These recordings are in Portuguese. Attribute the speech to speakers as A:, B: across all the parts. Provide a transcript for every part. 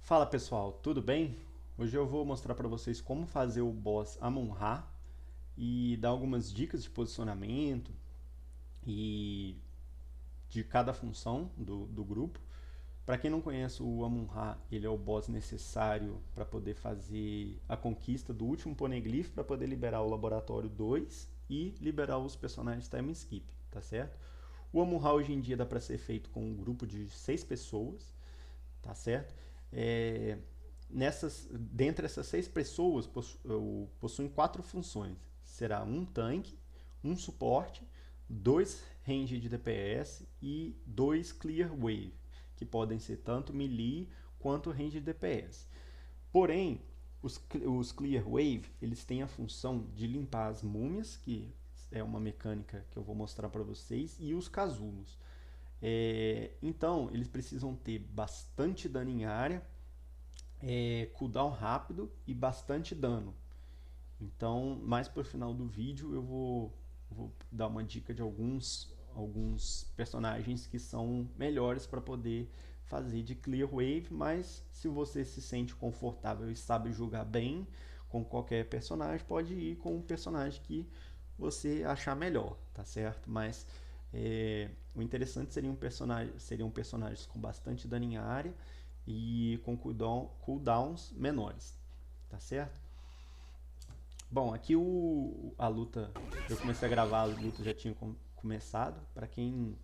A: Fala pessoal, tudo bem? Hoje eu vou mostrar para vocês como fazer o boss Amon-Ra e dar algumas dicas de posicionamento e de cada função do grupo. Para quem não conhece o Amon-Ra, ele é o boss necessário para poder fazer a conquista do último Poneglyph para poder liberar o Laboratório 2 e liberar os personagens Time Skip, tá certo? O Amon-Ra hoje em dia dá para ser feito com um grupo de 6 pessoas, tá certo? É, dentre essas 6 pessoas, possuem 4 funções. Será um tanque, um suporte, 2 range de DPS e 2 clear wave, que podem ser tanto melee quanto range de DPS. Porém, os clear wave eles têm a função de limpar as múmias, que é uma mecânica que eu vou mostrar para vocês, e os casulos. Então, eles precisam ter bastante dano em área, cooldown rápido e bastante dano. Então, mais para o final do vídeo, eu vou dar uma dica de alguns personagens que são melhores para poder fazer de Clear Wave, mas se você se sente confortável e sabe jogar bem com qualquer personagem, pode ir com um personagem que você achar melhor, tá certo? Mas o interessante seriam personagens com bastante dano em área e com cooldowns menores, tá certo? Bom, aqui a luta, eu comecei a gravar, a luta já tinha começado. Para quem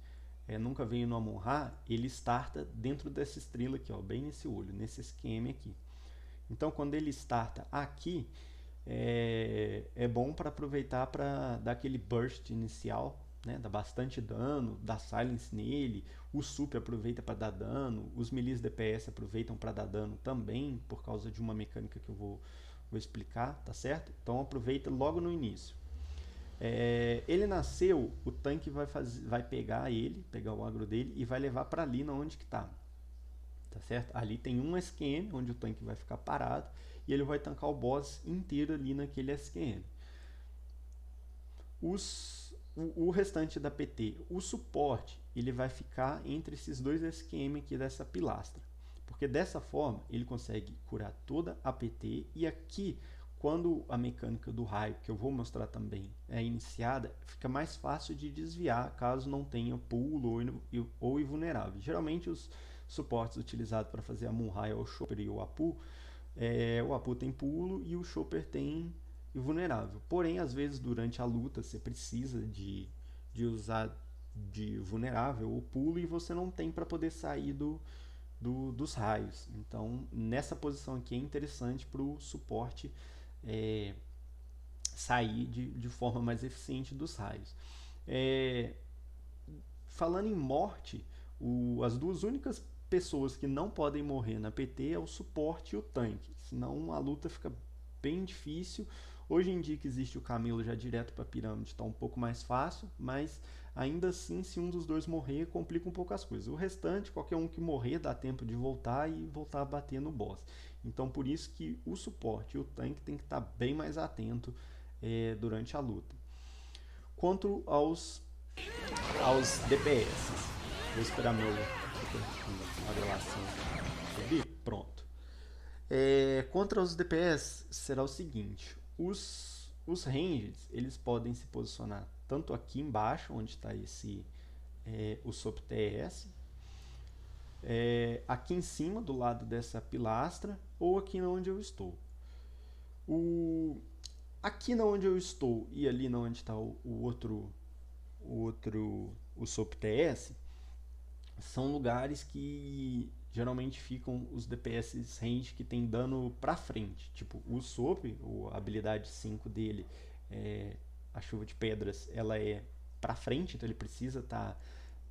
A: nunca veio no Amon-Ra, ele starta dentro dessa estrela aqui, ó, bem nesse olho, nesse esquema aqui. Então, quando ele starta aqui, é bom para aproveitar para dar aquele burst inicial, né? Dá bastante dano, dá silence nele, o sup aproveita para dar dano, os melees DPS aproveitam para dar dano também, por causa de uma mecânica que eu vou explicar, tá certo? Então aproveita logo no início. Ele nasceu, o tanque vai pegar o agro dele e vai levar para ali na onde que tá. Tá certo? Ali tem um SQM onde o tanque vai ficar parado e ele vai tancar o boss inteiro ali naquele SQM. O restante da PT, o suporte, ele vai ficar entre esses dois SQM aqui dessa pilastra. Porque dessa forma ele consegue curar toda a PT e aqui, quando a mecânica do raio, que eu vou mostrar também, é iniciada, fica mais fácil de desviar caso não tenha pulo ou invulnerável. Geralmente os suportes utilizados para fazer a Moonrai é o Chopper e o Apu. O Apu tem pulo e o Chopper tem invulnerável. Porém, às vezes durante a luta você precisa de usar de vulnerável ou pulo e você não tem para poder sair dos raios. Então, nessa posição aqui é interessante para o suporte sair de forma mais eficiente dos raios. Falando em morte, as duas únicas pessoas que não podem morrer na PT é o suporte e o tanque, senão a luta fica bem difícil. Hoje em dia que existe o Camelo já direto para a pirâmide está um pouco mais fácil, mas ainda assim, se um dos dois morrer, complica um pouco as coisas. O restante, qualquer um que morrer, dá tempo de voltar e voltar a bater no boss. Então, por isso que o suporte e o tanque tem que estar bem mais atento durante a luta. Quanto aos DPS, vou esperar a gravação subir. Pronto. Contra os DPS será o seguinte: os ranges eles podem se posicionar tanto aqui embaixo, onde está o SOP TS, aqui em cima do lado dessa pilastra, ou aqui onde eu estou. Aqui onde eu estou e ali onde está o SOP TS, são lugares que geralmente ficam os DPS range que tem dano pra frente. Tipo, o Sop, a habilidade 5 dele, a chuva de pedras, ela é pra frente, então ele precisa estar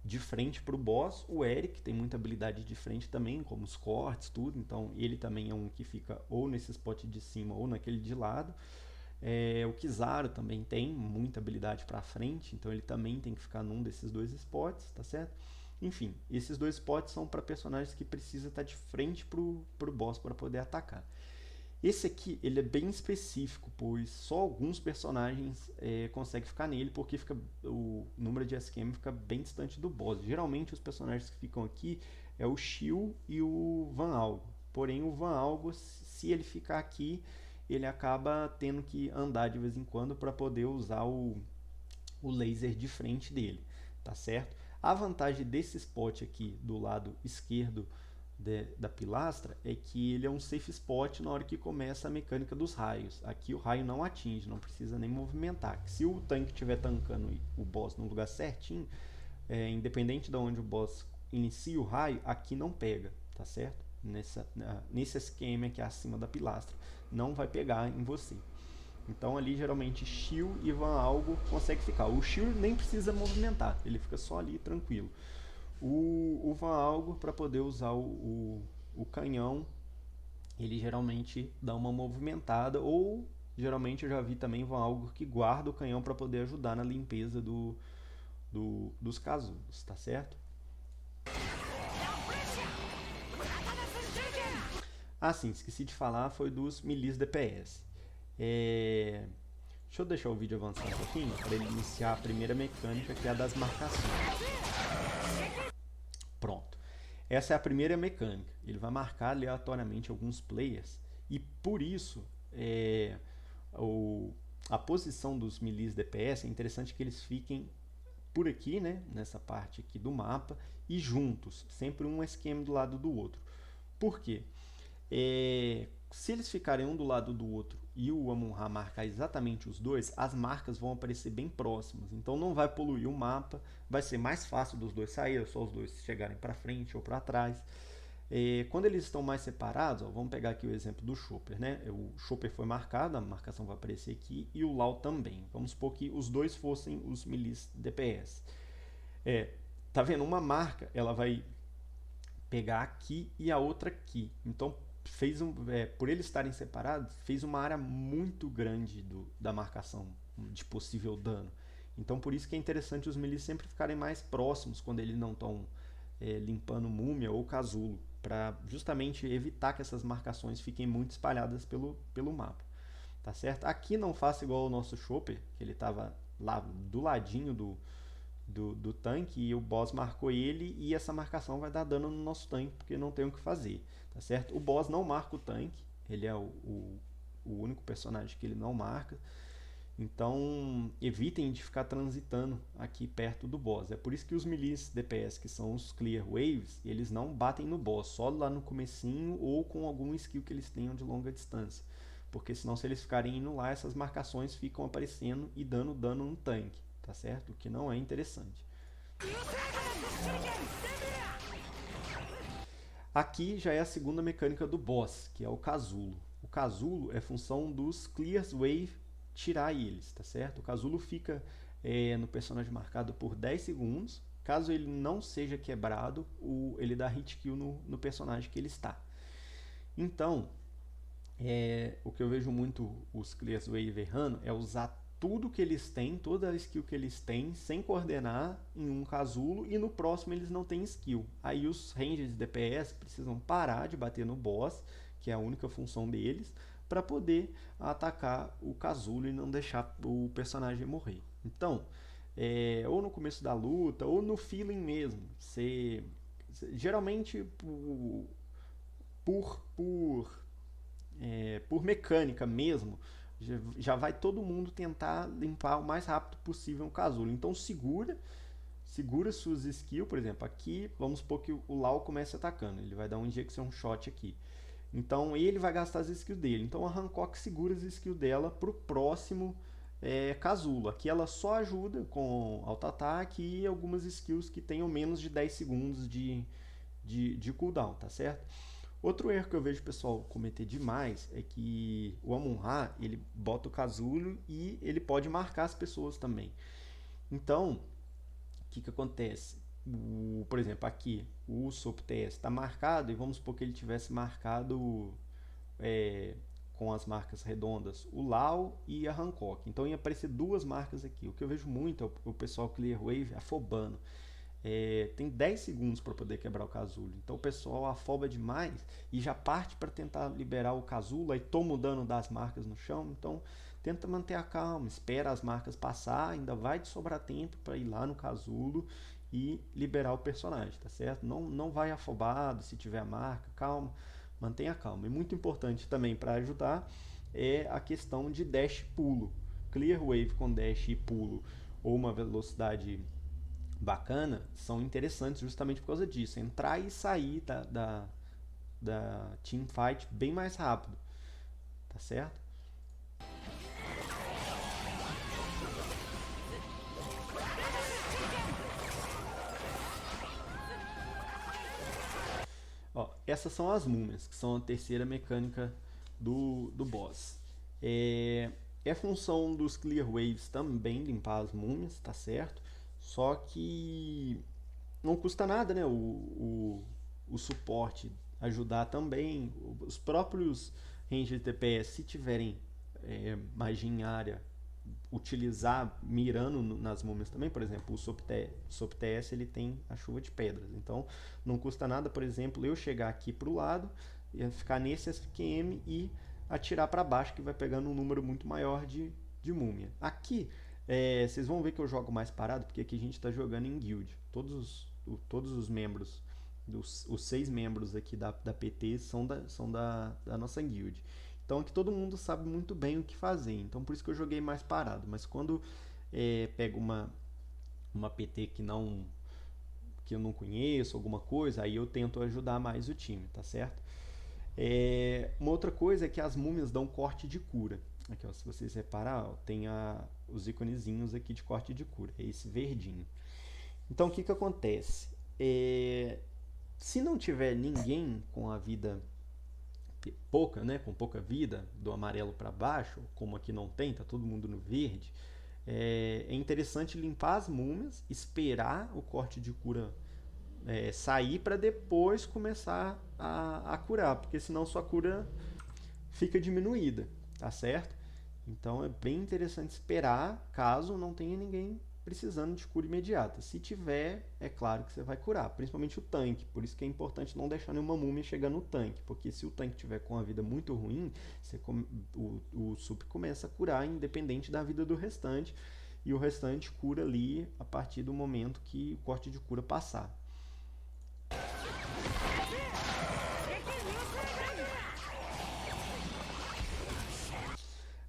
A: de frente pro boss. O Eric tem muita habilidade de frente também, como os cortes, tudo. Então ele também é um que fica ou nesse spot de cima ou naquele de lado. O Kizaru também tem muita habilidade para frente, então ele também tem que ficar num desses dois spots, tá certo? Enfim, esses dois spots são para personagens que precisa estar de frente pro boss para poder atacar. Esse aqui ele é bem específico, pois só alguns personagens conseguem ficar nele, porque o número de SQM fica bem distante do boss. Geralmente os personagens que ficam aqui é o Shield e o Van Algo, Porém, o Van Algo, se ele ficar aqui, ele acaba tendo que andar de vez em quando para poder usar o laser de frente dele, tá certo? A vantagem desse spot aqui do lado esquerdo da pilastra é que ele é um safe spot na hora que começa a mecânica dos raios. Aqui o raio não atinge, não precisa nem movimentar. Se o tanque estiver tancando o boss no lugar certinho, independente de onde o boss inicia o raio, aqui não pega, tá certo? Nesse esquema aqui acima da pilastra, não vai pegar em você. Então ali geralmente Shield e Van Algo consegue ficar. O Shield nem precisa movimentar, ele fica só ali tranquilo. O Van Algo, para poder usar o canhão, ele geralmente dá uma movimentada, ou geralmente eu já vi também Van Algo que guarda o canhão para poder ajudar na limpeza dos casulos, tá certo? Ah, sim, esqueci de falar, foi dos melees DPS. Deixa eu deixar o vídeo avançar um pouquinho para ele iniciar a primeira mecânica, que é a das marcações. Pronto. Essa é a primeira mecânica. Ele vai marcar aleatoriamente alguns players e por isso a posição dos melees DPS é interessante que eles fiquem por aqui, né, nessa parte aqui do mapa e juntos, sempre um esquema do lado do outro. Por quê? Se eles ficarem um do lado do outro e o Amon-Ra marcar exatamente os dois, as marcas vão aparecer bem próximas, então não vai poluir o mapa, vai ser mais fácil dos dois sair, só os dois chegarem para frente ou para trás. Quando eles estão mais separados, vamos pegar aqui o exemplo do Chopper, né? O Chopper foi marcado, a marcação vai aparecer aqui, e o Lau também. Vamos supor que os dois fossem os melees DPS. Tá vendo? Uma marca, ela vai pegar aqui e a outra aqui. Então, por eles estarem separados, fez uma área muito grande da marcação de possível dano. Então, por isso que é interessante os melees sempre ficarem mais próximos quando eles não estão limpando múmia ou casulo, para justamente evitar que essas marcações fiquem muito espalhadas pelo mapa. Tá certo? Aqui não faça igual o nosso Chopper, que ele estava lá do ladinho do tanque e o boss marcou ele, e essa marcação vai dar dano no nosso tanque, porque não tem o que fazer, tá certo? O boss não marca o tanque, ele é o único personagem que ele não marca, então evitem de ficar transitando aqui perto do boss. É por isso que os melees DPS, que são os Clear Waves, eles não batem no boss, só lá no comecinho ou com algum skill que eles tenham de longa distância, porque senão se eles ficarem indo lá, essas marcações ficam aparecendo e dando dano no tanque, tá certo? O que não é interessante. Aqui já é a segunda mecânica do boss, que é o casulo. O casulo é função dos Clear Wave tirar eles, tá certo? O casulo fica no personagem marcado por 10 segundos. Caso ele não seja quebrado, ele dá hit kill no personagem que ele está. Então, o que eu vejo muito os Clear Wave errando é usar tudo que eles têm, toda a skill que eles têm, sem coordenar em um casulo, e no próximo eles não têm skill. Aí os rangers de DPS precisam parar de bater no boss, que é a única função deles, para poder atacar o casulo e não deixar o personagem morrer. Então, ou no começo da luta, ou no feeling mesmo, geralmente por mecânica mesmo, já vai todo mundo tentar limpar o mais rápido possível o casulo. Então segura suas skills, por exemplo, aqui vamos supor que o Lau comece atacando, ele vai dar um injection shot aqui. Então ele vai gastar as skills dele. Então a Hancock segura as skills dela para o próximo casulo. Aqui ela só ajuda com auto-ataque e algumas skills que tenham menos de 10 segundos de cooldown, tá certo? Outro erro que eu vejo o pessoal cometer demais é que o Amon-Ra, ele bota o casulo e ele pode marcar as pessoas também. Então, o que acontece? Por exemplo, aqui, o Sop TS está marcado, e vamos supor que ele tivesse marcado com as marcas redondas o Lau e a Hancock. Então ia aparecer duas marcas aqui. O que eu vejo muito é o pessoal Clear Wave afobando. Tem 10 segundos para poder quebrar o casulo. Então o pessoal afoba demais e já parte para tentar liberar o casulo, aí toma o dano das marcas no chão. Então tenta manter a calma, espera as marcas passar, ainda vai te sobrar tempo para ir lá no casulo e liberar o personagem, tá certo? Não vai afobado se tiver a marca, calma, mantenha calma. E muito importante também para ajudar é a questão de dash e pulo. Clear Wave com dash e pulo ou uma velocidade bacana são interessantes justamente por causa disso. Entrar e sair da teamfight bem mais rápido, tá certo? Ó, essas são as múmias, que são a terceira mecânica do boss. É função dos Clear Waves também limpar as múmias, tá certo? Só que não custa nada, né? O suporte ajudar também. Os próprios rangers de DPS, se tiverem magia em área, utilizar mirando nas múmias também. Por exemplo, o Sop TS ele tem a chuva de pedras. Então não custa nada, por exemplo, eu chegar aqui para o lado, ficar nesse SQM e atirar para baixo, que vai pegando um número muito maior de múmia. Aqui vocês vão ver que eu jogo mais parado, porque aqui a gente está jogando em guild. Todos os membros, os 6 membros aqui da PT são da nossa guild. Então aqui todo mundo sabe muito bem o que fazer. Então por isso que eu joguei mais parado. Mas quando pego uma PT que eu não conheço, alguma coisa, aí eu tento ajudar mais o time, tá certo? Uma outra coisa é que as múmias dão corte de cura. Aqui, ó, se vocês reparar, ó, tem os iconezinhos aqui de corte de cura. É esse verdinho. Então o que acontece? Se não tiver ninguém com a vida pouca, né, com pouca vida, do amarelo para baixo, como aqui não tem, tá todo mundo no verde, é interessante limpar as múmias, esperar o corte de cura sair para depois começar a curar, porque senão sua cura fica diminuída, tá certo? Então é bem interessante esperar caso não tenha ninguém precisando de cura imediata. Se tiver, é claro que você vai curar, principalmente o tanque. Por isso que é importante não deixar nenhuma múmia chegar no tanque, porque se o tanque tiver com a vida muito ruim, o sup começa a curar independente da vida do restante, e o restante cura ali a partir do momento que o corte de cura passar.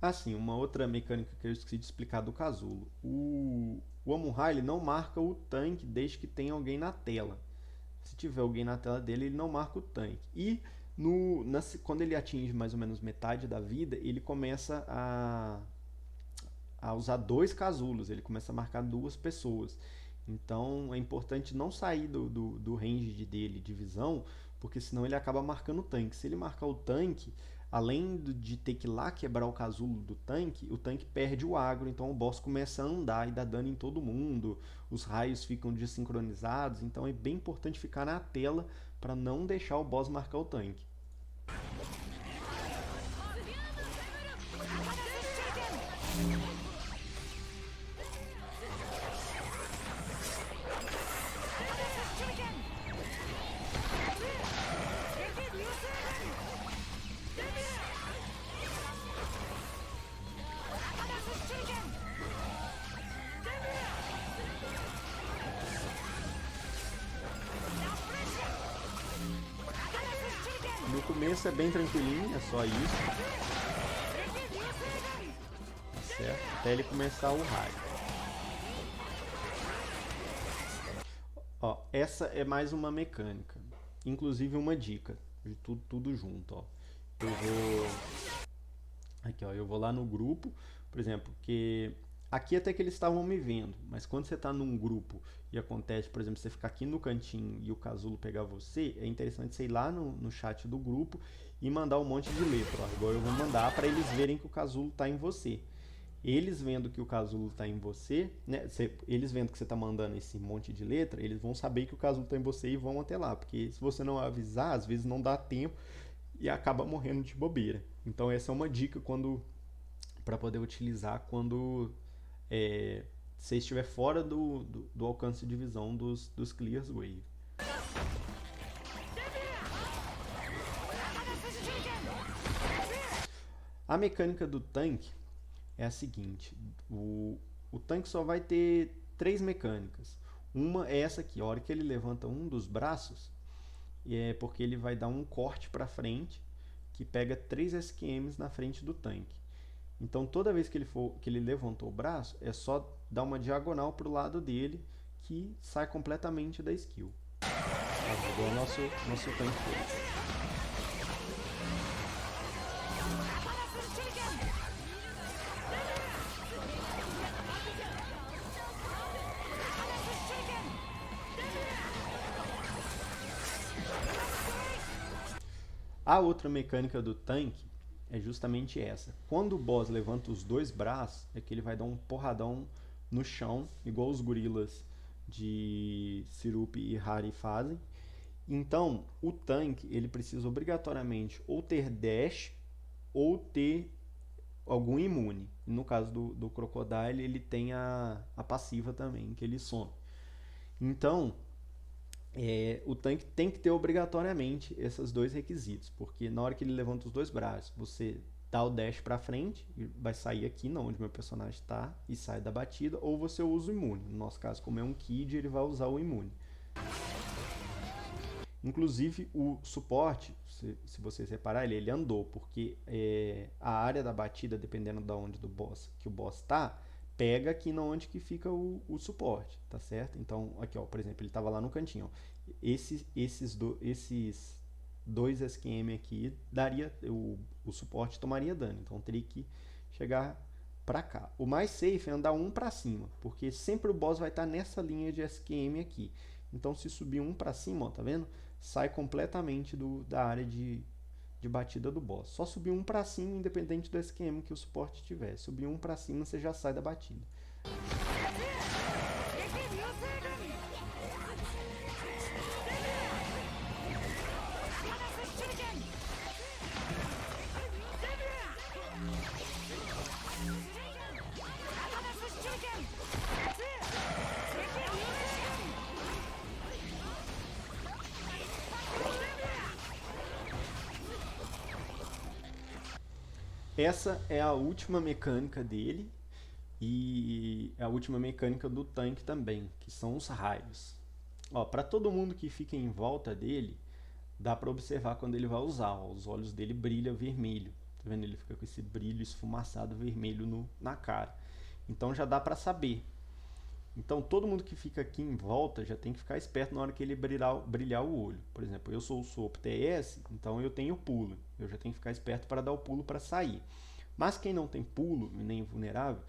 A: Assim, uma outra mecânica que eu esqueci de explicar do casulo. O Amun-Ra ele não marca o tanque desde que tenha alguém na tela. Se tiver alguém na tela dele, ele não marca o tanque. E quando ele atinge mais ou menos metade da vida, ele começa a usar 2 casulos, ele começa a marcar 2 pessoas. Então é importante não sair do range dele de visão, porque senão ele acaba marcando o tanque. Se ele marcar o tanque, além de ter que ir lá quebrar o casulo do tanque, o tanque perde o agro, então o boss começa a andar e dá dano em todo mundo, os raios ficam desincronizados, então é bem importante ficar na tela para não deixar o boss marcar o tanque. No começo é bem tranquilinho, é só isso, certo? Até ele começar o raio. Ó, essa é mais uma mecânica, inclusive uma dica, de tudo junto, ó. Eu vou aqui, ó, eu vou lá no grupo, por exemplo, que aqui até que eles estavam me vendo, mas quando você está num grupo e acontece, por exemplo, você ficar aqui no cantinho e o casulo pegar você, é interessante você ir lá no chat do grupo e mandar um monte de letra, ó, igual eu vou mandar para eles verem que o casulo está em você. Eles vendo que o casulo está em você, né, eles vendo que você está mandando esse monte de letra, eles vão saber que o casulo está em você e vão até lá, porque se você não avisar, às vezes não dá tempo e acaba morrendo de bobeira. Então essa é uma dica para poder utilizar quando você estiver fora do alcance de visão dos Clears Wave. A mecânica do tanque é a seguinte: o tanque só vai ter 3 mecânicas. Uma é essa aqui, a hora que ele levanta um dos braços, porque ele vai dar um corte para frente que pega 3 SQMs na frente do tanque. Então toda vez que ele levantou o braço, é só dar uma diagonal para o lado dele que sai completamente da skill. Igual o nosso tanque fez. A outra mecânica do tanque é justamente essa. Quando o boss levanta os dois braços, é que ele vai dar um porradão no chão, igual os gorilas de Sirup e Hari fazem. Então, o tanque ele precisa obrigatoriamente ou ter dash ou ter algum imune. No caso do Crocodile, ele tem a passiva também, que ele some. Então, o tanque tem que ter obrigatoriamente esses dois requisitos, porque na hora que ele levanta os dois braços, você dá o dash para frente, e vai sair aqui não, onde meu personagem está, e sai da batida, ou você usa o imune. No nosso caso, como é um Kid, ele vai usar o imune. Inclusive o suporte, se vocês repararem, ele andou, porque a área da batida, dependendo da onde que o boss está, pega aqui na onde que fica o suporte, tá certo? Então, aqui, ó, por exemplo, ele estava lá no cantinho. Ó. Esses dois SQM aqui, daria o suporte tomaria dano, então teria que chegar para cá. O mais safe é andar um para cima, porque sempre o boss vai estar nessa linha de SQM aqui. Então, se subir um para cima, ó, tá vendo? Sai completamente da área de batida do boss. Só subir um para cima, independente do SQM que o suporte tiver. Subir um para cima, você já sai da batida. Essa é a última mecânica dele e é a última mecânica do tanque também, que são os raios. Para todo mundo que fica em volta dele, dá para observar quando ele vai usar. Ó, os olhos dele brilham vermelho. Tá vendo? Ele fica com esse brilho esfumaçado vermelho na cara. Então já dá para saber. Então todo mundo que fica aqui em volta já tem que ficar esperto na hora que ele brilhar o olho. Por exemplo, eu sou o Soap TS, então eu tenho pulo. Eu já tenho que ficar esperto para dar o pulo para sair. Mas quem não tem pulo e nem vulnerável,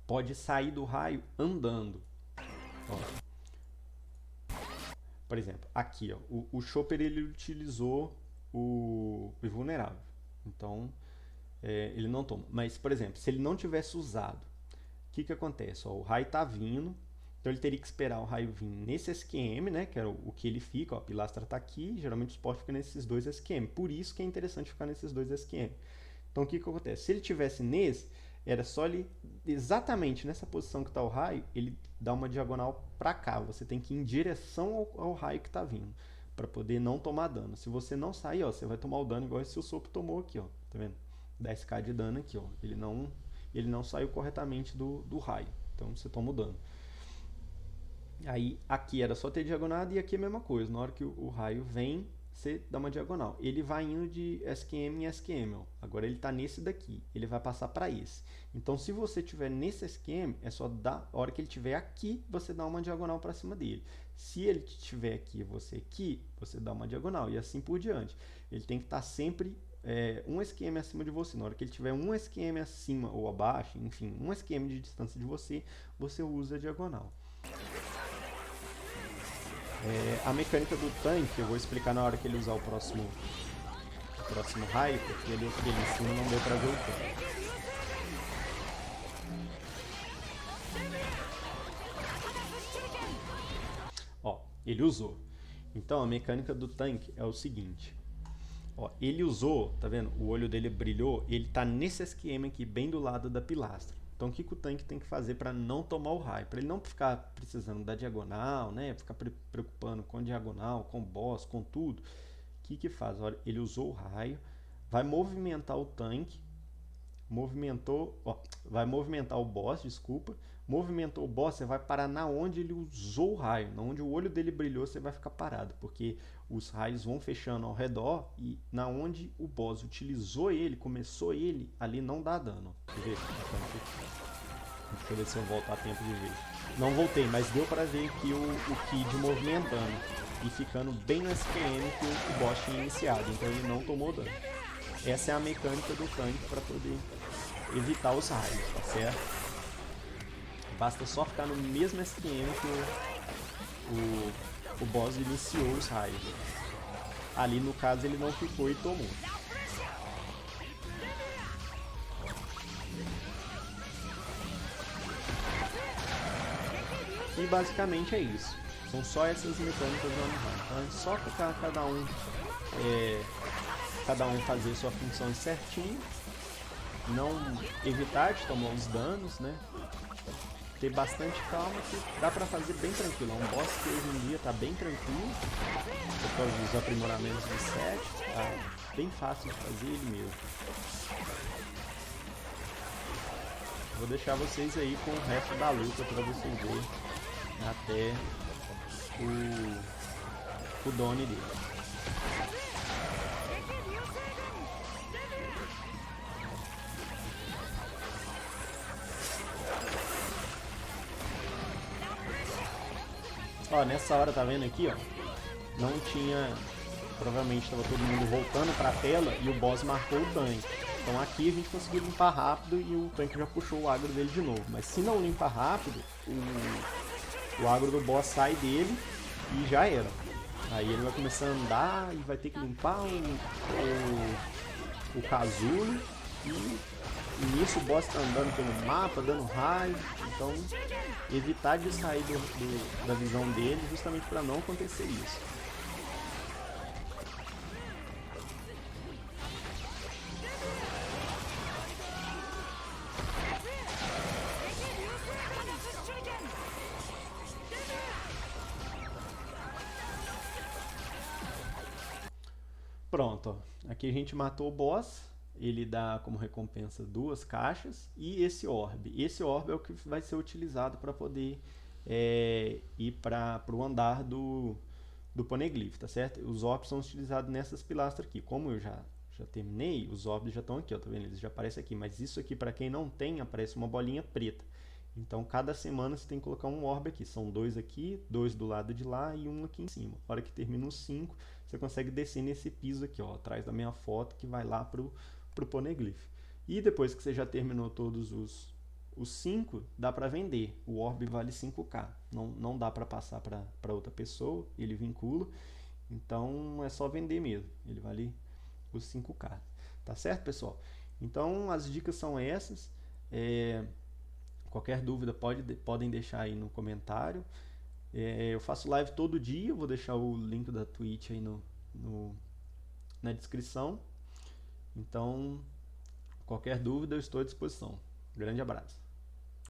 A: pode sair do raio andando. Ó. Por exemplo, aqui ó, o Chopper ele utilizou o vulnerável. Então ele não toma. Mas, por exemplo, se ele não tivesse usado, o que acontece? Ó, o raio está vindo, então ele teria que esperar o raio vir nesse SQM, né, que era o que ele fica. Ó, a pilastra está aqui, geralmente o suporte fica nesses dois SQM. Por isso que é interessante ficar nesses dois SQM. Então o que acontece? Se ele tivesse nesse, era só ele, exatamente nessa posição que está o raio, ele dá uma diagonal para cá. Você tem que ir em direção ao raio que está vindo, para poder não tomar dano. Se você não sair, ó, você vai tomar o dano igual esse o Soap tomou aqui, ó, tá vendo? 10k de dano aqui, ó. Ele não saiu corretamente do raio, então você toma o dano. Aí aqui era só ter diagonal e aqui é a mesma coisa. Na hora que o raio vem, você dá uma diagonal. Ele vai indo de SQM em SQM. Ó. Agora ele está nesse daqui. Ele vai passar para esse. Então se você estiver nesse SQM, é só dar. A hora que ele estiver aqui, você dá uma diagonal para cima dele. Se ele estiver aqui, você dá uma diagonal. E assim por diante. Ele tem que estar sempre um SQM acima de você. Na hora que ele tiver um SQM acima ou abaixo, enfim, um SQM de distância de você, você usa a diagonal. A mecânica do tanque eu vou explicar na hora que ele usar o próximo raio, porque ele aqui em cima não deu pra ver o tanque. Ó, ele usou. Então a mecânica do tanque é o seguinte. Ó, ele usou, tá vendo? O olho dele brilhou, ele tá nesse esquema aqui, bem do lado da pilastra. Então o que o tanque tem que fazer para não tomar o raio? Para ele não ficar precisando da diagonal, né? Ficar preocupando com diagonal, com boss, com tudo. O que faz? Olha, ele usou o raio, vai movimentar o tanque, vai movimentar o boss, desculpa, Movimentou o boss, você vai parar na onde ele usou o raio, na onde o olho dele brilhou, você vai ficar parado, porque os raios vão fechando ao redor e na onde o boss utilizou ele, começou ele, ali não dá dano. Deixa eu ver. Deixa eu ver se eu volto a tempo de ver. Não voltei, mas deu para ver aqui o Kid movimentando e ficando bem no SPM que o boss tinha iniciado, então ele não tomou dano. Essa é a mecânica do tanque para poder evitar os raios, tá certo? Basta só ficar no mesmo SPM que o boss iniciou os raios. Ali no caso ele não ficou e tomou. E basicamente é isso. São só essas mecânicas do Amuha. Então é só ficar cada um fazer sua função certinho, não evitar de tomar os danos, né? Ter bastante calma, que dá pra fazer bem tranquilo. É um boss que hoje em dia tá bem tranquilo, por causa dos aprimoramentos de set, tá bem fácil de fazer ele mesmo. Vou deixar vocês aí com o resto da luta pra vocês verem até o Doni dele. Ó, nessa hora, tá vendo aqui, ó, não tinha, provavelmente estava todo mundo voltando pra tela e o boss marcou o tanque. Então aqui a gente conseguiu limpar rápido e o tanque já puxou o agro dele de novo. Mas se não limpar rápido, o agro do boss sai dele e já era. Aí ele vai começar a andar e vai ter que limpar o casulo e nisso o boss tá andando pelo mapa, dando raio. Então evitar de sair da visão dele justamente para não acontecer isso. Pronto, ó. Aqui a gente matou o boss. Ele dá como recompensa 2 caixas e esse orbe. Esse orbe é o que vai ser utilizado para poder ir para o andar do Poneglyph, tá certo? Os orbes são utilizados nessas pilastras aqui. Como eu já terminei, os orbes já estão aqui, ó, tá vendo? Eles já aparecem aqui, mas isso aqui para quem não tem, aparece uma bolinha preta. Então cada semana você tem que colocar um orbe aqui. São 2 aqui, 2 do lado de lá e um aqui em cima. Na hora que termina os 5, você consegue descer nesse piso aqui, ó, atrás da minha foto, que vai lá pro Poneglyph. E depois que você já terminou todos os 5, dá para vender. O orbe vale 5k. Não dá para passar para outra pessoa, ele vincula. Então é só vender mesmo. Ele vale os 5k. Tá certo, pessoal? Então as dicas são essas. Qualquer dúvida podem deixar aí no comentário. Eu faço live todo dia, vou deixar o link da Twitch aí na descrição. Então, qualquer dúvida eu estou à disposição. Grande abraço.